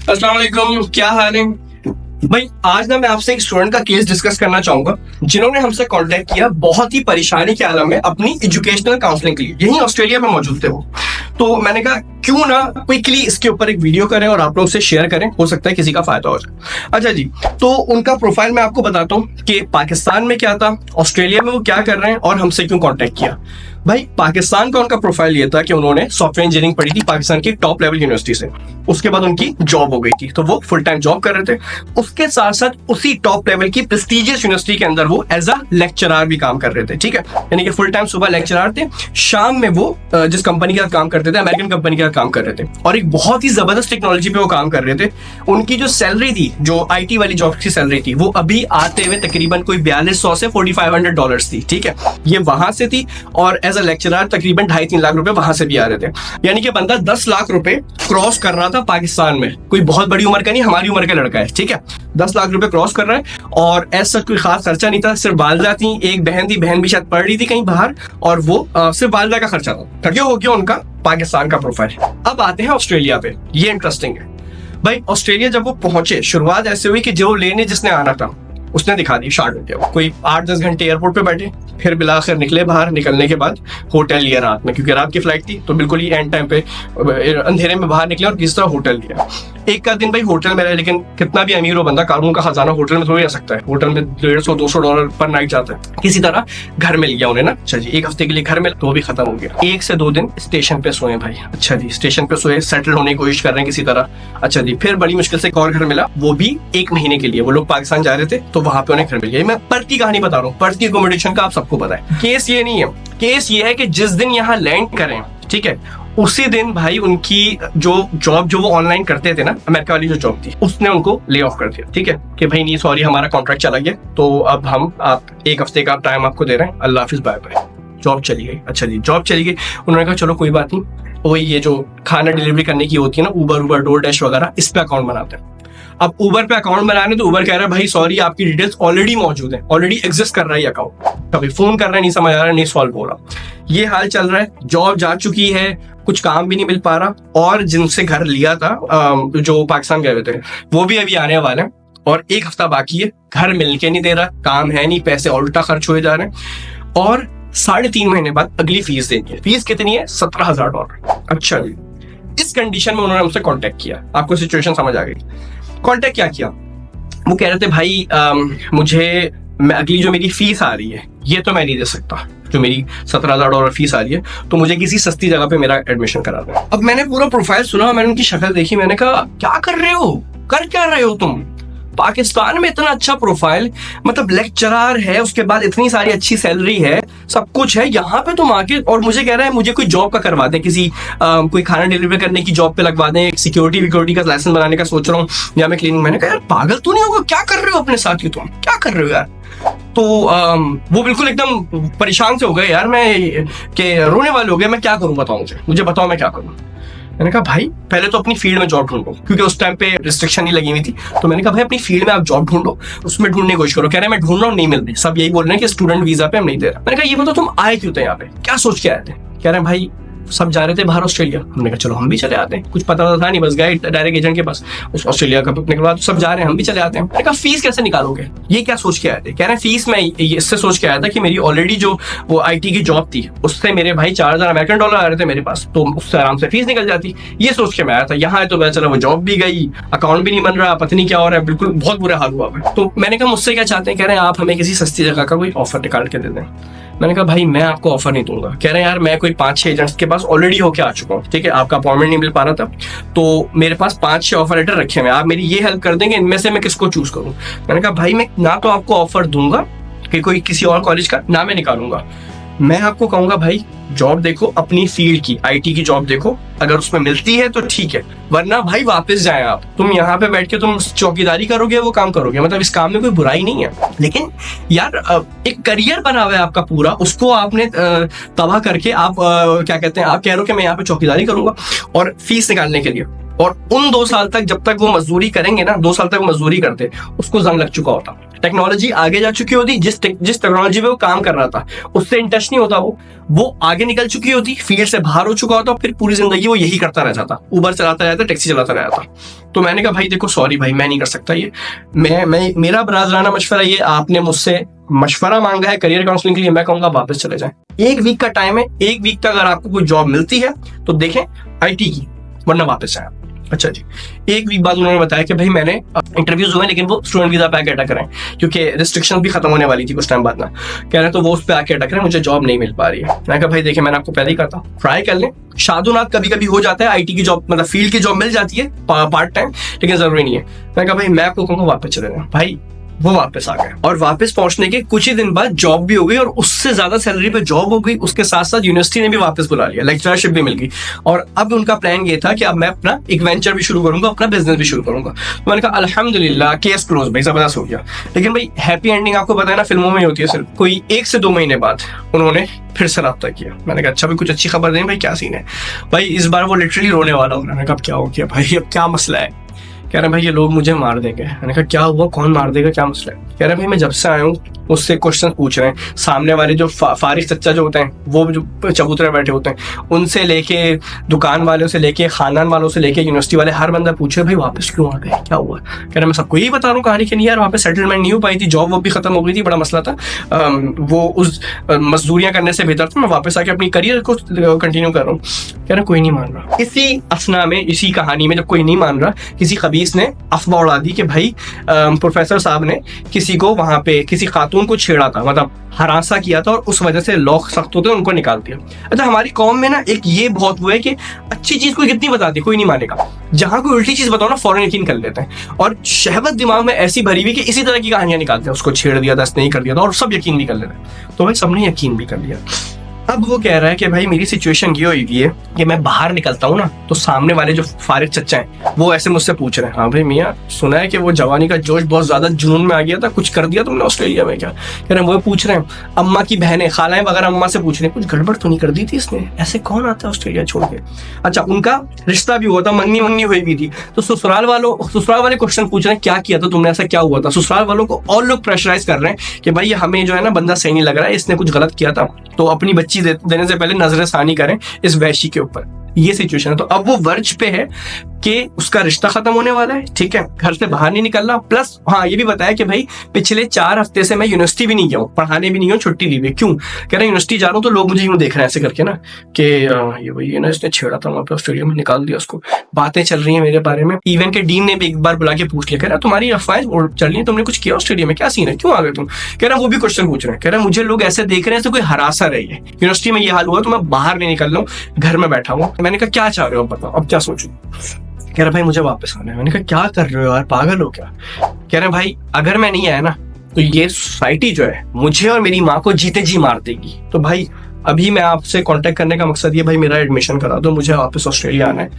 अस्सलाम वालेकुम, क्या हाल है भाई। आज ना मैं आपसे एक स्टूडेंट का केस डिस्कस करना चाहूंगा जिन्होंने हमसे कांटेक्ट किया बहुत ही परेशानी के आलम में अपनी एजुकेशनल काउंसलिंग के लिए। यही ऑस्ट्रेलिया में मौजूद थे वो। तो मैंने कहा क्यों ना क्विकली इसके ऊपर एक वीडियो करें और आप लोग से शेयर करें, हो सकता है किसी का फायदा हो जाए। अच्छा जी, तो उनका प्रोफाइल मैं आपको बताता हूँ कि पाकिस्तान में क्या था, ऑस्ट्रेलिया में वो क्या कर रहे हैं और हमसे क्यों कांटेक्ट किया। भाई पाकिस्तान का उनका प्रोफाइल ये था कि उन्होंने सॉफ्टवेयर इंजीनियरिंग पढ़ी थी पाकिस्तान की टॉप लेवल यूनिवर्सिटी से। उसके बाद उनकी जॉब हो गई थी, तो वो फुल टाइम जॉब कर रहे थे। उसके साथ साथ उसी टॉप लेवल की प्रेस्टिजियस यूनिवर्सिटी के अंदर वो एज अ लेक्चरर भी काम कर रहे थे। ठीक है, यानी कि फुल टाइम सुबह लेक्चरर थे, शाम में वो जिस कंपनी का काम करते थे, अमेरिकन कंपनी का काम कर रहे थे और एक बहुत ही जबरदस्त टेक्नोलॉजी पे वो काम कर रहे थे। उनकी जो सैलरी थी, जो आईटी वाली जॉब की सैलरी थी, वो अभी आते हुए तकरीबन कोई $4200 से $4500 थी। ठीक है, ये वहां से थी और एज अ लेक्चरर तकरीबन 2.5-3 लाख रुपए वहां से भी आ रहे थे। यानी कि बंदा 10 लाख रुपए क्रॉस कर रहा था पाकिस्तान में। कोई बहुत बड़ी उम्र का नहीं, हमारी उम्र का लड़का है। ठीक है, 10 लाख रुपए क्रॉस कर रहा है और ऐसा कोई खास खर्चा नहीं था। सिर्फ वालदा थी, एक बहन थी, बहन भी शायद पढ़ रही थी कहीं बाहर, और वो सिर्फ वालदा का खर्चा था। ठगे हो गया उनका पाकिस्तान का प्रोफाइल। अब आते हैं ऑस्ट्रेलिया पे, ये इंटरेस्टिंग है भाई। ऑस्ट्रेलिया जब वो पहुंचे, शुरुआत ऐसे हुई कि जो लेने जिसने आना था उसने दिखा दी, स्टार्ट हो गया। कोई 8-10 घंटे एयरपोर्ट पे बैठे, फिर बिलाखिर निकले बाहर। निकलने के बाद होटल लिया रात में, क्योंकि रात की फ्लाइट थी, तो बिल्कुल ही एंड टाइम पे अंधेरे में बाहर निकले और किस तरह होटल लिया। एक का दिन भाई होटल में रहे, लेकिन कितना भी अमीर हो बंदा, कानून का खजाना होटल में थोड़ी रह सकता है। होटल में $150-200 पर नाइट जाता है। किसी तरह घर में लिया उन्हें ना। अच्छा जी, एक हफ्ते के लिए घर में, तो भी खत्म हो गया। 1 से 2 दिन स्टेशन पे सोए भाई। अच्छा जी, स्टेशन पे सोए, सेटल होने की कोशिश कर रहे हैं किसी तरह। अच्छा जी, फिर बड़ी मुश्किल से एक और घर मिला, वो भी 1 महीने के लिए। वो लोग पाकिस्तान जा रहे थे, तो वहां पे उन्हें घर मिल गया। मैं पर्थ की कहानी बता रहा हूँ, पर्थ की अकोमोडेशन का आप सबको पता है। केस ये नहीं है, केस ये है कि जिस दिन यहाँ लैंड करें, ठीक है, उसी दिन भाई उनकी जो जॉब जो वो ऑनलाइन करते थे ना, अमेरिका वाली जो जॉब थी, उसने उनको ले ऑफ कर दिया। ठीक है, कि भाई नहीं सॉरी, हमारा कॉन्ट्रैक्ट चला गया, तो अब हम आप 1 हफ्ते का टाइम आपको दे रहे हैं, अल्लाह हाफिज, बाय बाय। जॉब चली गई। अच्छा जी, जॉब चली गई। उन्होंने कहा चलो कोई बात नहीं, वही ये जो खाना डिलीवरी करने की होती है ना, उबर डोरडैश वगैरह, इस पे अकाउंट बनाते हैं। अब उबर पे अकाउंट बनाने, तो उबर कह रहा है भाई सॉरी, आपकी डिटेल्स ऑलरेडी मौजूद है, ऑलरेडी एग्जिस्ट कर रहा है ये अकाउंट। कभी फोन कर रहा है, नहीं समझ आ रहा, नहीं सॉल्व हो रहा, ये हाल चल रहा है। जॉब जा चुकी है, कुछ काम भी नहीं मिल पा रहा, और जिनसे घर लिया था जो पाकिस्तान गए हुए थे, वो भी अभी आने वाले हैं और 1 हफ्ता बाकी है। घर मिल के नहीं दे रहा, काम है नहीं, पैसे उल्टा खर्च हुए जा रहे हैं, और 3.5 महीने बाद अगली फीस देनी है। फीस कितनी है? $17,000। अच्छा जी, इस कंडीशन में उन्होंने हमसे कांटेक्ट किया। आपको सिचुएशन समझ आ गई। कांटेक्ट क्या किया, वो कह रहे थे भाई मुझे अगली जो मेरी फीस आ रही है, ये तो मैं नहीं दे सकता। जो मेरी $17,000 फीस आ रही है, तो मुझे किसी सस्ती जगह पे मेरा एडमिशन करा दें। अब मैंने पूरा प्रोफाइल सुना, मैंने उनकी शक्ल देखी, मैंने कहा क्या कर रहे हो, कर क्या रहे हो तुम? पाकिस्तान में इतना अच्छा प्रोफाइल, मतलब लेक्चरर है, उसके बाद इतनी सारी अच्छी सैलरी है, सब कुछ है, यहाँ पे तुम आके और मुझे कह रहा है मुझे कोई जॉब का करवा दें, किसी कोई खाना डिलीवरी करने की जॉब पे लगवा दें, सिक्योरिटी का लाइसेंस बनाने का सोच रहा हूँ, या मैं क्लीनिंग। मैंने कहा यार पागल तो नहीं होगा, क्या कर रहे हो अपने साथ, की तुम क्या कर रहे हो यार? तो वो बिल्कुल एकदम परेशान से हो गए यार, मैं के रोने वाले हो गए। मैं क्या करूँ, बताओ मुझे बताओ मैं क्या करूँ। मैंने कहा भाई पहले तो अपनी फील्ड में जॉब ढूंढो, क्योंकि उस टाइम पे रिस्ट्रिक्शन नहीं लगी हुई थी। तो मैंने कहा भाई अपनी फील्ड में आप जॉब ढूंढो, उसमें ढूंढने की कोशिश करो। कह रहे हैं मैं ढूंढ रहा हूँ, नहीं मिल रही। सब यही बोल रहे हैं कि स्टूडेंट वीजा पे हम नहीं दे रहे। मैंने कहा ये बताओ तुम आए क्यों थे यहाँ पे, क्या सोच के आए थे? कह रहे हैं भाई सब जा रहे थे बाहर ऑस्ट्रेलिया। हमने कहा चलो हम भी चले आते हैं, कुछ पता था नहीं, बस गए डायरेक्ट एजेंट के पास, ऑस्ट्रेलिया का निकलवा, तो सब जा रहे हैं, हम भी चले आते हैं। मैंने कहा फीस कैसे निकालोगे, ये क्या सोच के आए थे? कह रहे हैं फीस मैं इससे सोच के आया था कि मेरी ऑलरेडी जो वो आईटी की जॉब थी, उससे मेरे भाई $4,000 अमेरिकन डॉलर आ रहे थे मेरे पास, तो उससे आराम से फीस निकल जाती, ये सोच के मैं आया था। यहाँ तो पता चला वो जॉब भी गई, अकाउंट भी नहीं बन रहा, पता नहीं क्या हो रहा है, बिल्कुल बहुत बुरा हाल हुआ। तो मैंने कहा मुझसे क्या चाहते हैं? कह रहे हैं आप हमें किसी सस्ती जगह का कोई ऑफर निकाल के दे दें। मैंने कहा भाई मैं आपको ऑफर नहीं दूंगा। कह रहे हैं यार मैं कोई 5-6 एजेंट्स के पास ऑलरेडी होके आ चुका हूँ, ठीक है, आपका अपॉइंटमेंट नहीं मिल पा रहा था, तो मेरे पास 5-6 ऑफर लेटर रखे हुए हैं, आप मेरी ये हेल्प कर देंगे, इनमें से मैं किसको चूज करूँ? मैंने कहा भाई मैं ना तो आपको ऑफर दूंगा कि कोई किसी और कॉलेज का, ना मैं निकालूंगा। मैं आपको कहूंगा भाई जॉब देखो, अपनी फील्ड की आईटी की जॉब देखो, अगर उसमें मिलती है तो ठीक है, वरना भाई वापस जाएं आप। तुम यहाँ पे बैठ के तुम चौकीदारी करोगे, वो काम करोगे, मतलब इस काम में कोई बुराई नहीं है, लेकिन यार एक करियर बना हुआ है आपका पूरा, उसको आपने तबाह करके आप क्या कहते हैं, आप कह रहे हो कि मैं यहाँ पे चौकीदारी करूंगा और फीस निकालने के लिए। और उन 2 साल तक जब तक वो मजदूरी करेंगे ना, 2 साल तक वो मजदूरी करते, उसको जंग लग चुका होता। टेक्नोलॉजी आगे जा चुकी होती, जिस टेक्नोलॉजी पे वो काम कर रहा था उससे इंटरेस्ट नहीं होता, वो आगे निकल चुकी होती, फील्ड से बाहर हो चुका होता, फिर पूरी जिंदगी वो यही करता रह जाता, उबर चलाता रहता, टैक्सी चलाता रहता। तो मैंने कहा भाई देखो सॉरी भाई, मैं नहीं कर सकता ये, मैं मेरा बराजराना मशवरा ये, आपने मुझसे मशवरा मांगा है करियर काउंसलिंग के लिए, मैं कहूंगा वापस चले जाएं। 1 वीक का टाइम है, 1 वीक तक अगर आपको कोई जॉब मिलती है तो देखें IT की, वरना वापस आए। अच्छा जी, 1 वीक बाद उन्होंने बताया कि भाई मैंने इंटरव्यूज हुए लेकिन वो स्टूडेंट वीजा पे आके अटक रहे हैं, क्योंकि रिस्ट्रिक्शन भी खत्म होने वाली थी कुछ टाइम बाद ना, कह रहे तो वो उस पर आके अटक रहे हैं, मुझे जॉब नहीं मिल पा रही है। मैंने कहा भाई देखिए मैंने आपको पहले ही कहा था ट्राई कर लें, शादुनाद कभी कभी हो जाता है, IT की जॉब मतलब फील्ड की जॉब मिल जाती है पार्ट टाइम, लेकिन जरूरी नहीं है। मैंने कहा भाई मैं आपको कहूँगा वापस चले जाएं। भाई वो वापस आ गए और वापस पहुंचने के कुछ ही दिन बाद जॉब भी हो गई और उससे ज्यादा सैलरी पे जॉब हो गई। उसके साथ साथ यूनिवर्सिटी ने भी वापस बुला लिया, लेक्चरशिप भी मिल गई और अब उनका प्लान ये था कि अब मैं अपना एक वेंचर भी शुरू करूंगा, अपना बिजनेस भी शुरू करूंगा। तो मैंने कहा अल्हम्दुलिल्लाह, केस क्लोज भाई, जबरदस्त हो गया। लेकिन भाई हैप्पी एंडिंग आपको पता है ना फिल्मों में होती है, सिर्फ कोई 1 से 2 महीने बाद उन्होंने फिर से राब्ता किया। मैंने कहा अच्छा भाई कुछ अच्छी खबर दें भाई, क्या सीन है भाई। इस बार वो लिटरली रोने वाला हो। मैंने कहा क्या हो गया भाई, अब क्या मसला है। कह रहे भाई ये लोग मुझे मार देंगे। मैंने कहा क्या हुआ, कौन मार देगा, क्या मसला है। कह रहे भाई मैं जब से आया हूँ उससे क्वेश्चन पूछ रहे हैं, सामने वाले जो फारिग चच्चा जो होते हैं, वो जो चबूतरे बैठे होते हैं, उनसे लेके दुकान वालों से लेके खानदान वालों से लेके यूनिवर्सिटी वाले, हर बंदा पूछे भाई वापस क्यों आ गए, क्या हुआ। कह रहे मैं सबको यही बता रहा हूँ कहानी कि नहीं यार वहाँ पे सेटलमेंट नहीं हो पाई थी, जॉब वो भी खत्म हो गई थी, बड़ा मसला था, वो उस मजदूरियां करने से बेहतर था मैं वापस आके अपनी करियर को कंटिन्यू कर रहा हूँ। कह रहे कोई नहीं मान रहा। इसी असना में, इसी कहानी में जब कोई नहीं मान रहा, किसी खबीस ने अफवाह उड़ा दी कि भाई प्रोफेसर साहब ने किसी को वहां पे किसी खातून को छेड़ा था, मतलब हरासा किया था और उस वजह से लोग सख्त होते हैं, उनको निकाल दिया। अच्छा हमारी कौम में ना एक ये बहुत वो है कि अच्छी चीज कोई कितनी बताती कोई नहीं मानेगा, जहां कोई उल्टी चीज बताओ ना फौरन यकीन कर लेते हैं, और शहवत दिमाग में ऐसी भरी हुई कि इसी तरह की कहानियां निकालते हैं, उसको छेड़ दिया था, इसने नहीं कर दिया था, और सब यकीन भी कर लेते हैं। तो भाई सबने यकीन भी कर लिया। अब वो कह रहा है कि भाई मेरी सिचुएशन ये हुई है कि मैं बाहर निकलता हूँ ना तो सामने वाले जो फारिग चच्चा हैं वो ऐसे मुझसे पूछ रहे हैं, हाँ भाई मियाँ सुना है कि वो जवानी का जोश बहुत ज्यादा जुनून में आ गया था, कुछ कर दिया तुमने ऑस्ट्रेलिया में क्या। कह रहे हैं वो पूछ रहे हैं, अम्मा की बहनें खालाएं वगैरह अम्मा से पूछ रहे हैं कुछ गड़बड़ तो नहीं कर दी थी इसने, ऐसे कौन आता है ऑस्ट्रेलिया छोड़ के। अच्छा उनका रिश्ता भी हुआ था, मंगनी हुई भी थी, तो ससुराल वाले क्वेश्चन पूछ रहे हैं क्या किया था तुमने, ऐसा क्या हुआ था। ससुराल वालों को और लोग प्रेशराइज कर रहे हैं कि भाई हमें जो है ना बंदा सही नहीं लग रहा है, इसने कुछ गलत किया था, तो अपनी बच्ची देने से पहले नजरसानी करें इस वैशी के ऊपर। ये सिचुएशन है। तो अब वो वर्ज पे है कि उसका रिश्ता खत्म होने वाला है, ठीक है, घर से बाहर नहीं निकल रहा, प्लस हाँ ये भी बताया कि भाई पिछले 4 हफ्ते से मैं यूनिवर्सिटी भी नहीं गया हूँ, पढ़ाने भी नहीं हूँ, छुट्टी ली हुई। क्यों कह रहे यूनिवर्सिटी जा रहा हूँ तो लोग मुझे यूं देख रहे हैं ऐसे करके ना कि ये भाई ये ना इसने छेड़ा था वहां पे ऑस्ट्रेलिया में, निकाल दिया उसको, बातें चल रही है मेरे बारे में। इवन के डीन ने भी एक बार बुला के पूछ लिया, कह रहा तुम्हारी अफवाहें चल रही है, तुमने कुछ किया ऑस्ट्रेलिया में, क्या सीन है, क्यों आ गए तुम। कह रहा वो भी क्वेश्चन पूछ रहे हैं, कह रहा मुझे लोग ऐसे देख रहे हैं जैसे कोई हरासा रही है, यूनिवर्सिटी में ये हाल हुआ तो मैं बाहर नहीं निकल रहा हूँ, घर में बैठा हूँ। मैंने कहा क्या चाह रहे हो बताओ, अब क्या सोचूं। कह रहा भाई मुझे वापस आना है। मैंने कहा क्या कर रहे हो यार, पागल हो क्या। कह रहे भाई अगर मैं नहीं आया ना तो ये सोसाइटी जो है मुझे और मेरी माँ को जीते जी मार देगी, तो भाई अभी मैं आपसे कांटेक्ट करने का मकसद ये भाई मेरा एडमिशन करा दो, मुझे वापस ऑस्ट्रेलिया आना है।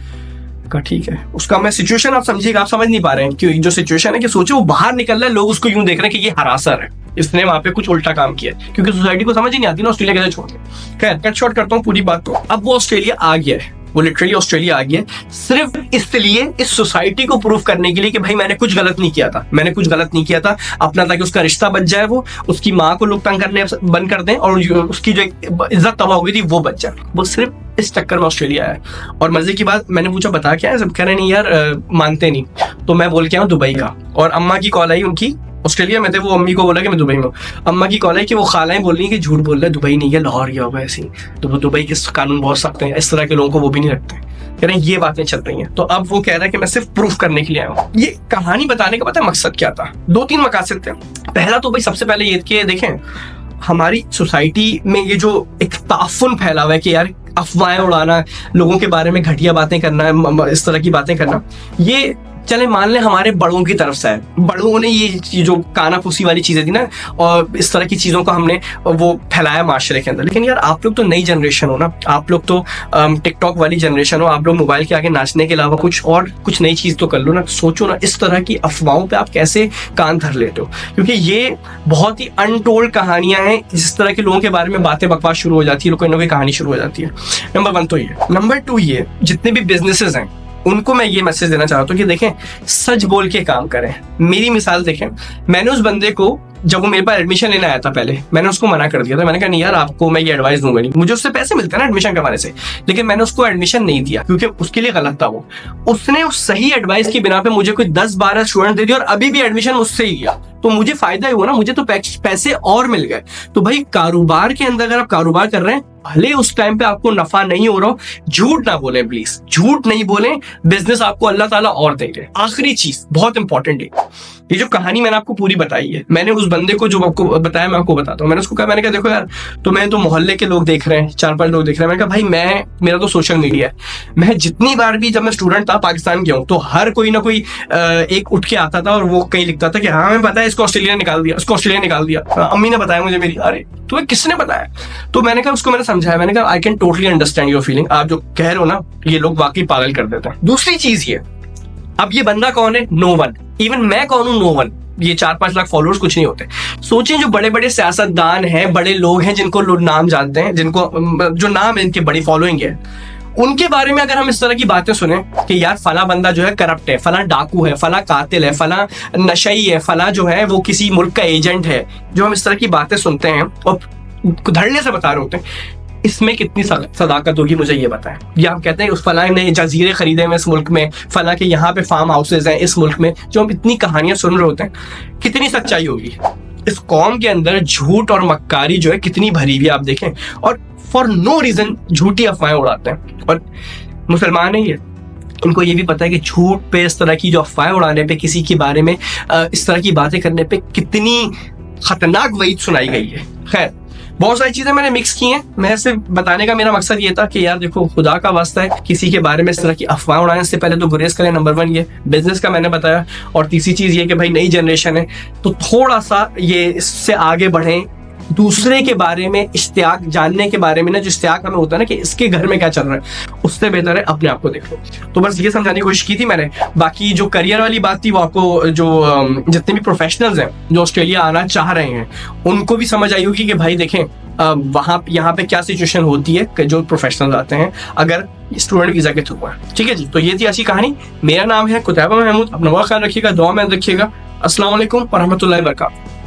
कहा ठीक है। उसका मैं सिचुएशन आप समझिएगा, आप समझ नहीं पा रहे हैं कि जो सिचुएशन है कि सोचो वो बाहर निकल रहा है, लोग उसको यूं देख रहे हैं कि ये हरासर है, इसने वहां पे कुछ उल्टा काम किया, क्योंकि सोसाइटी को समझ ही नहीं आती ना ऑस्ट्रेलिया कैसे छोड़ के। खैर कट शॉर्ट करता हूँ पूरी बात को। अब वो ऑस्ट्रेलिया आ गया है, वो लिटरली ऑस्ट्रेलिया आ गया सिर्फ इसलिए, इस सोसाइटी को प्रूव करने के लिए कि भाई मैंने कुछ गलत नहीं किया था, मैंने कुछ गलत नहीं किया था अपना, ताकि उसका रिश्ता बच जाए, वो उसकी माँ को लोग तंग करने बंद कर दें और उसकी जो इज्जत तबाह हो गई थी वो बच जाए। वो सिर्फ इस चक्कर में ऑस्ट्रेलिया आया। और मजे की बात, मैंने पूछा बता क्या है, सब कह रहे नहीं यार मानते नहीं, तो मैं बोल के आया दुबई का। और अम्मा की कॉल आई, उनकी ऑस्ट्रेलिया में थे, वो अम्मी को बोला कि मैं दुबई में हूँ। अम्मा की कॉल है कि वो खालाएं बोल रही है कि झूठ बोल रहा है, दुबई नहीं है लाहौर गया होगा ऐसी, तो वो दुबई के कानून बहुत सख्त हैं, इस तरह के लोगों को वो भी नहीं रखते। कह रहे हैं ये बातें चल रही हैं। तो अब वो कह रहा है कि मैं सिर्फ प्रूफ करने के लिए आया हूँ। ये कहानी बताने का पता है मकसद क्या था, 2-3 मकासद थे। पहला तो भाई सबसे पहले ये कि देखें हमारी सोसाइटी में ये जो एक ताफुन फैला हुआ है कि यार अफवाहें उड़ाना, लोगों के बारे में घटिया बातें करना, इस तरह की बातें करना, ये चले मान ले हमारे बड़ों की तरफ से है, बड़ों ने ये जो काना फूसी वाली चीजें थी ना और इस तरह की चीजों को हमने वो फैलाया माशरे के अंदर। लेकिन यार आप लोग तो नई जनरेशन हो ना, आप लोग तो टिकटॉक वाली जनरेशन हो, आप लोग मोबाइल के आगे नाचने के अलावा कुछ नई चीज तो कर लो ना। सोचो ना इस तरह की अफवाहों पे आप कैसे कान धर लेते हो, क्योंकि ये बहुत ही अनटोल्ड कहानियां हैं। इस तरह के लोगों के बारे में बातें बकवास शुरू हो जाती है, कोई ना कोई कहानी शुरू हो जाती है। नंबर 1 तो ये। नंबर 2 ये जितने भी बिजनेसेस हैं उनको मैं ये मैसेज देना चाहता हूँ कि देखें, सच बोल के काम करें। मेरी मिसाल देखें, मैंने उस बंदे को, जब वो मेरे पास एडमिशन लेने आया था पहले, मैंने उसको मना कर दिया था। मैंने कहा नहीं यार, आपको मैं ये एडवाइस दूंगा नहीं, मुझे उससे पैसे मिलते हैं ना एडमिशन करवाने से, लेकिन मैंने उसको एडमिशन नहीं दिया क्योंकि उसके लिए गलत था वो। उसने उस सही एडवाइस की बिना पे मुझे कोई 10-12 स्टूडेंट दे दिया और अभी भी एडमिशन मुझसे ही लिया, तो मुझे फायदा ही हुआ ना, मुझे तो पैसे और मिल गए। तो भाई कारोबार के अंदर अगर आप कारोबार कर रहे हैं, भले उस टाइम पे आपको नफा नहीं हो रहा हो, झूठ ना बोलें प्लीज, झूठ नहीं बोलें, बिजनेस आपको अल्लाह ताला और देंगे। आखिरी चीज बहुत इंपॉर्टेंट है, ये जो कहानी मैंने आपको पूरी बताई है, मैंने उस बंदे को जो आपको बताया मैं आपको बताता हूँ। मैंने उसको कहा, मैंने कहा देखो यार, तो मैं तो मोहल्ले के लोग देख रहे हैं, 4-5 लोग देख रहे हैं। मैंने कहा भाई मेरा तो सोशल मीडिया है, मैं जितनी बार भी, जब मैं स्टूडेंट था पाकिस्तान गया हूँ, तो हर कोई ना कोई एक उठ के आता था और वो कहीं लिखता था कि हाँ हमें पता है इसको ऑस्ट्रेलिया निकाल दिया, उसको ऑस्ट्रेलिया निकाल दिया, अम्मी ने बताया मुझे मेरी। अरे तुम्हें किसने बताया? तो मैंने कहा, उसको मैंने समझाया, मैंने कहा I can totally understand your feeling, आप जो कह रहे हो ना, ये लोग वाकई पागल कर देते हैं। दूसरी चीज ये, अब ये बंदा कौन है? No one. इवन मैं कौन हूं? No one. ये 4-5 लाख फॉलोअर्स कुछ नहीं होते। सोचिए जो बड़े बड़े सियासतदान हैं, बड़े लोग हैं जिनको लोग नाम जानते हैं, जिनको जो नाम है, इनकी बड़ी फॉलोइंग है, उनके बारे में अगर हम इस तरह की बातें सुने कि यार फला बंदा जो है करप्ट है, फला डाकू है, फला कातिल है, फला नशई है, फला जो है वो किसी मुल्क का एजेंट है, जो हम इस तरह की बातें सुनते हैं और धड़ल्ले से बता रहे होते हैं, इसमें कितनी सदाकत होगी मुझे ये बताएं। या हम कहते हैं उस फला ने जजीरे खरीदे हैं इस मुल्क में, फला के यहाँ पे फार्म हाउसेज हैं इस मुल्क में, जो हम इतनी कहानियां सुन रहे होते हैं, कितनी सच्चाई होगी? इस कौम के अंदर झूठ और मक्कारी जो है कितनी भरी हुई आप देखें, और फॉर नो रीजन झूठी अफवाहें उड़ाते हैं। और मुसलमान है ये, उनको ये भी पता है कि झूठ पे, इस तरह की जो अफवाहें उड़ाने पे, किसी के बारे में इस तरह की बातें करने पे कितनी खतरनाक वईद सुनाई गई है। खैर, बहुत सारी चीजें मैंने मिक्स की हैं। मैं सिर्फ बताने का मेरा मकसद ये था कि यार देखो, खुदा का वास्ता है, किसी के बारे में इस तरह की अफवाह उड़ाने से पहले तो गुरेज करें। नंबर 1 ये बिजनेस का मैंने बताया, और तीसरी चीज ये कि भाई नई जनरेशन है तो थोड़ा सा ये इससे आगे बढ़ें, दूसरे के बारे में इश्तियाक जानने के बारे में ना, जो इश्तियाक हमें होता है ना कि इसके घर में क्या चल रहा है, उससे बेहतर है अपने आप को देख लो। तो बस ये समझाने की कोशिश की थी मैंने। बाकी जो करियर वाली बात थी वो आपको, जो जितने भी प्रोफेशनल्स हैं जो ऑस्ट्रेलिया आना चाह रहे हैं, उनको भी समझ आई होगी कि भाई देखें वहाँ यहाँ पे क्या सिचुएशन होती है जो प्रोफेशनल आते हैं अगर स्टूडेंट वीजा के थ्रू है। ठीक है जी, तो ये थी अच्छी कहानी। मेरा नाम है कुतैबा महमूद। अपना बहुत ख्याल रखिएगा, दुआ में रखिएगा। अस्सलाम वालेकुम व रहमतुल्लाहि व बरकातहू।